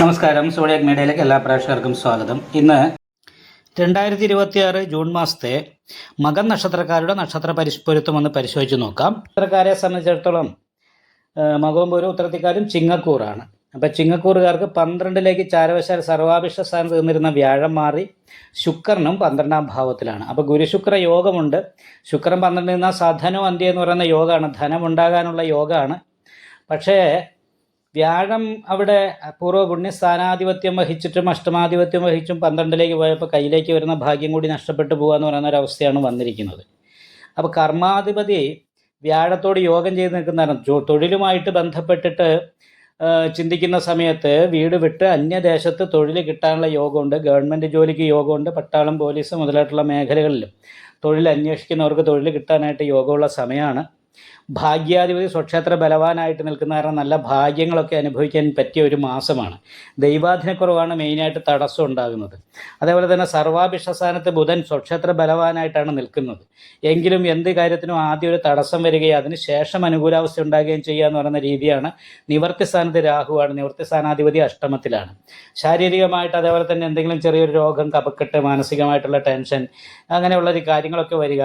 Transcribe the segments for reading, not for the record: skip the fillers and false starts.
നമസ്കാരം. സോഡിയാക് മീഡിയയിലേക്ക് എല്ലാ പ്രേക്ഷകർക്കും സ്വാഗതം. ഇന്ന് 2026 ജൂൺ മാസത്തെ മകൻ നക്ഷത്രക്കാരുടെ നക്ഷത്ര പൊരുത്തം ഒന്ന് പരിശോധിച്ച് നോക്കാം. നക്ഷത്രക്കാരെ സംബന്ധിച്ചിടത്തോളം മകവും പോരും ഉത്തരത്തിക്കാരും ചിങ്ങക്കൂറാണ്. അപ്പം ചിങ്ങക്കൂറുകാർക്ക് 12ലേക്ക് ചാരവശാൽ സർവാഭിഷ്ട സ്ഥാനത്ത് നിന്നിരുന്ന വ്യാഴം മാറി ശുക്രനും 12ാം ഭാവത്തിലാണ്. അപ്പോൾ ഗുരുശുക്ര യോഗമുണ്ട്. ശുക്രൻ 12 നിന്നാൽ സധനോ അന്ത്യ എന്ന് പറയുന്ന യോഗമാണ്, ധനമുണ്ടാകാനുള്ള യോഗമാണ്. പക്ഷേ വ്യാഴം അവിടെ പൂർവ്വ പുണ്യസ്ഥാനാധിപത്യം വഹിച്ചിട്ടും അഷ്ടമാധിപത്യം വഹിച്ചും 12ലേക്ക് പോയപ്പോൾ കയ്യിലേക്ക് വരുന്ന ഭാഗ്യം കൂടി നഷ്ടപ്പെട്ടു പോകുക എന്ന് പറയുന്ന ഒരവസ്ഥയാണ് വന്നിരിക്കുന്നത്. അപ്പോൾ കർമാധിപതി വ്യാഴത്തോട് യോഗം ചെയ്ത് നിൽക്കുന്നതാണ്. തൊഴിലുമായിട്ട് ബന്ധപ്പെട്ടിട്ട് ചിന്തിക്കുന്ന സമയത്ത് വീട് വിട്ട് അന്യദേശത്ത് തൊഴിൽ കിട്ടാനുള്ള യോഗമുണ്ട്. ഗവൺമെൻറ് ജോലിക്ക് യോഗമുണ്ട്. പട്ടാളം, പോലീസ് മുതലായിട്ടുള്ള മേഖലകളിലും തൊഴിൽ അന്വേഷിക്കുന്നവർക്ക് തൊഴിൽ കിട്ടാനായിട്ട് യോഗമുള്ള സമയമാണ്. ഭാഗ്യാധിപതി സ്വക്ഷേത്ര ബലവാനായിട്ട് നിൽക്കുന്ന കാരണം നല്ല ഭാഗ്യങ്ങളൊക്കെ അനുഭവിക്കാൻ പറ്റിയ ഒരു മാസമാണ്. ദൈവാധീനക്കുറവാണ് മെയിനായിട്ട് തടസ്സം ഉണ്ടാകുന്നത്. അതേപോലെ തന്നെ സർവാഭിഷ്ടസ്ഥാനത്ത് ബുധൻ സ്വക്ഷേത്ര ബലവാനായിട്ടാണ് നിൽക്കുന്നത്. എങ്കിലും എന്ത് കാര്യത്തിനും ആദ്യം ഒരു തടസ്സം വരികയും അതിനുശേഷം അനുകൂലാവസ്ഥ ഉണ്ടാകുകയും ചെയ്യുക എന്ന് പറയുന്ന രീതിയാണ്. നിവർത്തി സ്ഥാനത്ത് രാഹുവാണ്. നിവർത്തി സ്ഥാനാധിപതി അഷ്ടമത്തിലാണ്. ശാരീരികമായിട്ട് അതേപോലെ തന്നെ എന്തെങ്കിലും ചെറിയൊരു രോഗം, കഫക്കെട്ട്, മാനസികമായിട്ടുള്ള ടെൻഷൻ, അങ്ങനെയുള്ള കാര്യങ്ങളൊക്കെ വരിക.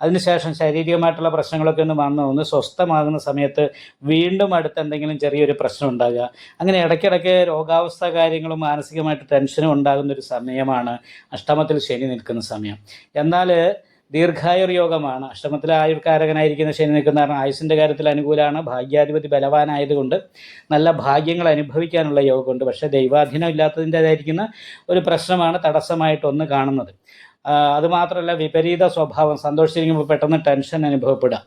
അതിനുശേഷം ശാരീരികമായിട്ടുള്ള പ്രശ്നങ്ങളൊക്കെ ഒന്ന് സ്വസ്ഥമാകുന്ന സമയത്ത് വീണ്ടും അടുത്ത് എന്തെങ്കിലും ചെറിയൊരു പ്രശ്നം ഉണ്ടാകുക. അങ്ങനെ ഇടയ്ക്കിടയ്ക്ക് രോഗാവസ്ഥ കാര്യങ്ങളും മാനസികമായിട്ട് ടെൻഷനും ഉണ്ടാകുന്ന ഒരു സമയമാണ് അഷ്ടമത്തിൽ ശനി നിൽക്കുന്ന സമയം. എന്നാൽ ദീർഘായുർ യോഗമാണ്. അഷ്ടമത്തിൽ ആയുർകാരകനായിരിക്കുന്ന ശനി നിൽക്കുന്ന കാരണം ആയുസിൻ്റെ കാര്യത്തിൽ അനുകൂലമാണ്. ഭാഗ്യാധിപതി ബലവാനായതുകൊണ്ട് നല്ല ഭാഗ്യങ്ങൾ അനുഭവിക്കാനുള്ള യോഗമുണ്ട്. പക്ഷേ ദൈവാധീനം ഇല്ലാത്തതിൻ്റെതായിരിക്കുന്ന ഒരു പ്രശ്നമാണ് തടസ്സമായിട്ടൊന്ന് കാണുന്നത്. അതുമാത്രമല്ല, വിപരീത സ്വഭാവം. സന്തോഷിച്ചിരിക്കുമ്പോൾ പെട്ടെന്ന് ടെൻഷൻ അനുഭവപ്പെടുക,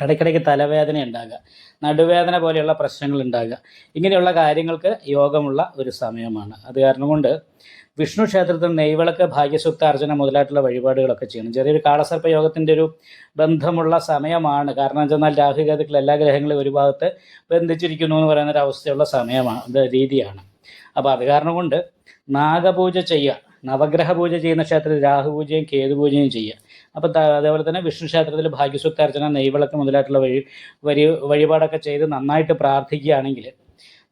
ഇടയ്ക്കിടയ്ക്ക് തലവേദന ഉണ്ടാകുക, നടുവേദന പോലെയുള്ള പ്രശ്നങ്ങൾ ഉണ്ടാകുക. ഇങ്ങനെയുള്ള കാര്യങ്ങൾക്ക് യോഗമുള്ള ഒരു സമയമാണ്. അത് കാരണം കൊണ്ട് വിഷ്ണു ക്ഷേത്രത്തിൽ നെയ്വിളക്ക്, ഭാഗ്യസൂക്താർച്ചന മുതലായിട്ടുള്ള വഴിപാടുകളൊക്കെ ചെയ്യണം. ചെറിയൊരു കാളസർപ്പ യോഗത്തിൻ്റെ ഒരു ബന്ധമുള്ള സമയമാണ്. കാരണം വെച്ചെന്നാൽ രാഹുകേതുക്കൾ എല്ലാ ഗ്രഹങ്ങളും ഒരു ഭാഗത്ത് ബന്ധിച്ചിരിക്കുന്നു എന്ന് പറയുന്നൊരു അവസ്ഥയുള്ള സമയമാണ്, രീതിയാണ്. അപ്പോൾ അത് കാരണം കൊണ്ട് നാഗപൂജ ചെയ്യുക. നവഗ്രഹ പൂജ ചെയ്യുന്ന ക്ഷേത്രത്തിൽ രാഹുപൂജയും കേതുപൂജയും ചെയ്യുക. അപ്പോൾ അതേപോലെ തന്നെ വിഷ്ണു ക്ഷേത്രത്തിൽ ഭാഗ്യസൂക്താർച്ചന, നെയ്വിളക്ക് മുതലായിട്ടുള്ള വഴിപാടൊക്കെ ചെയ്ത് നന്നായിട്ട് പ്രാർത്ഥിക്കുകയാണെങ്കിൽ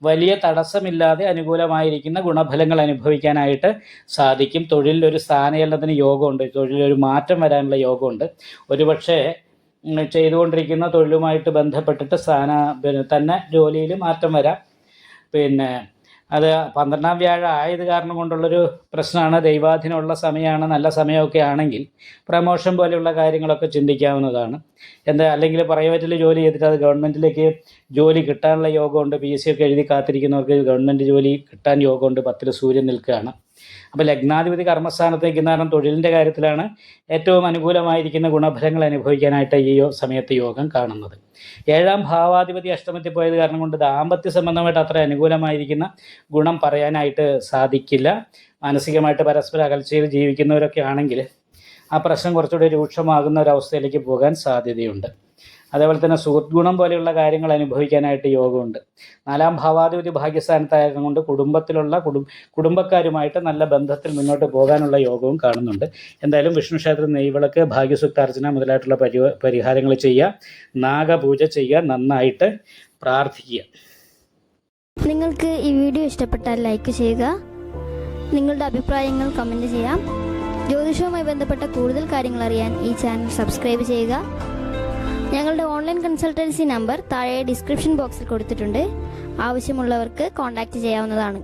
വലിയ തടസ്സമില്ലാതെ അനുകൂലമായിരിക്കുന്ന ഗുണഫലങ്ങൾ അനുഭവിക്കാനായിട്ട് സാധിക്കും. തൊഴിലിലൊരു സ്ഥാനചലനത്തിന് യോഗമുണ്ട്. തൊഴിലൊരു മാറ്റം വരാനുള്ള യോഗമുണ്ട്. ഒരുപക്ഷെ ചെയ്തുകൊണ്ടിരിക്കുന്ന തൊഴിലുമായിട്ട് ബന്ധപ്പെട്ടിട്ട് തന്നെ ജോലിയിൽ മാറ്റം വരാം. പിന്നെ അത് 12ാം വ്യാഴം ആയത് കാരണം കൊണ്ടുള്ളൊരു പ്രശ്നമാണ്. ദൈവാധീനമുള്ള സമയമാണ്. നല്ല സമയമൊക്കെ ആണെങ്കിൽ പ്രമോഷൻ പോലെയുള്ള കാര്യങ്ങളൊക്കെ ചിന്തിക്കാവുന്നതാണ്. അല്ലെങ്കിൽ പ്രൈവറ്റിൽ ജോലി ചെയ്തിട്ട് അത് ഗവൺമെൻറ്റിലേക്ക് ജോലി കിട്ടാനുള്ള യോഗമുണ്ട്. PSC ഒക്കെ എഴുതി കാത്തിരിക്കുന്നവർക്ക് ഗവൺമെൻറ് ജോലി കിട്ടാൻ യോഗമുണ്ട്. 10ൽ സൂര്യൻ നിൽക്കുകയാണ്. അപ്പോൾ ലഗ്നാധിപതി കർമ്മസ്ഥാനത്ത് നിൽക്കുന്ന കാരണം തൊഴിലിൻ്റെ കാര്യത്തിലാണ് ഏറ്റവും അനുകൂലമായിരിക്കുന്ന ഗുണഫലങ്ങൾ അനുഭവിക്കാനായിട്ട് ഈ സമയത്ത് യോഗം കാണുന്നത്. 7ാം ഭാവാധിപതി അഷ്ടമത്തിൽ പോയത് കാരണം കൊണ്ട് ദാമ്പത്യ സംബന്ധമായിട്ട് അത്ര അനുകൂലമായിരിക്കുന്ന ഗുണം പറയാനായിട്ട് സാധിക്കില്ല. മാനസികമായിട്ട് പരസ്പര അകൽച്ചയിൽ ജീവിക്കുന്നവരൊക്കെ ആണെങ്കിൽ ആ പ്രശ്നം കുറച്ചുകൂടി രൂക്ഷമാകുന്ന ഒരവസ്ഥയിലേക്ക് പോകാൻ സാധ്യതയുണ്ട്. അതേപോലെ തന്നെ സുഹൃത്ത് ഗുണം പോലെയുള്ള കാര്യങ്ങൾ അനുഭവിക്കാനായിട്ട് യോഗമുണ്ട്. 4ാം ഭാവാധിപതി ഭാഗ്യസ്ഥാനത്തായതുകൊണ്ട് കുടുംബത്തിലുള്ള കുടുംബക്കാരുമായിട്ട് നല്ല ബന്ധത്തിൽ മുന്നോട്ട് പോകാനുള്ള യോഗവും കാണുന്നുണ്ട്. എന്തായാലും വിഷ്ണു ക്ഷേത്ര നെയ്വിളക്ക്, ഭാഗ്യസൂക്താർച്ചന മുതലായിട്ടുള്ള പരിഹാരങ്ങൾ ചെയ്യുക, നാഗപൂജ ചെയ്യുക, നന്നായിട്ട് പ്രാർത്ഥിക്കുക. നിങ്ങൾക്ക് ഈ വീഡിയോ ഇഷ്ടപ്പെട്ടാൽ ലൈക്ക് ചെയ്യുക. നിങ്ങളുടെ അഭിപ്രായങ്ങൾ കമൻറ്റ് ചെയ്യാം. ജ്യോതിഷവുമായി ബന്ധപ്പെട്ട കൂടുതൽ കാര്യങ്ങൾ അറിയാൻ ഈ ചാനൽ സബ്സ്ക്രൈബ് ചെയ്യുക. ഞങ്ങളുടെ ഓൺലൈൻ കൺസൾട്ടൻസി നമ്പർ താഴെ ഡിസ്ക്രിപ്ഷൻ ബോക്സിൽ കൊടുത്തിട്ടുണ്ട്. ആവശ്യമുള്ളവർക്ക് കോൺടാക്റ്റ് ചെയ്യാവുന്നതാണ്.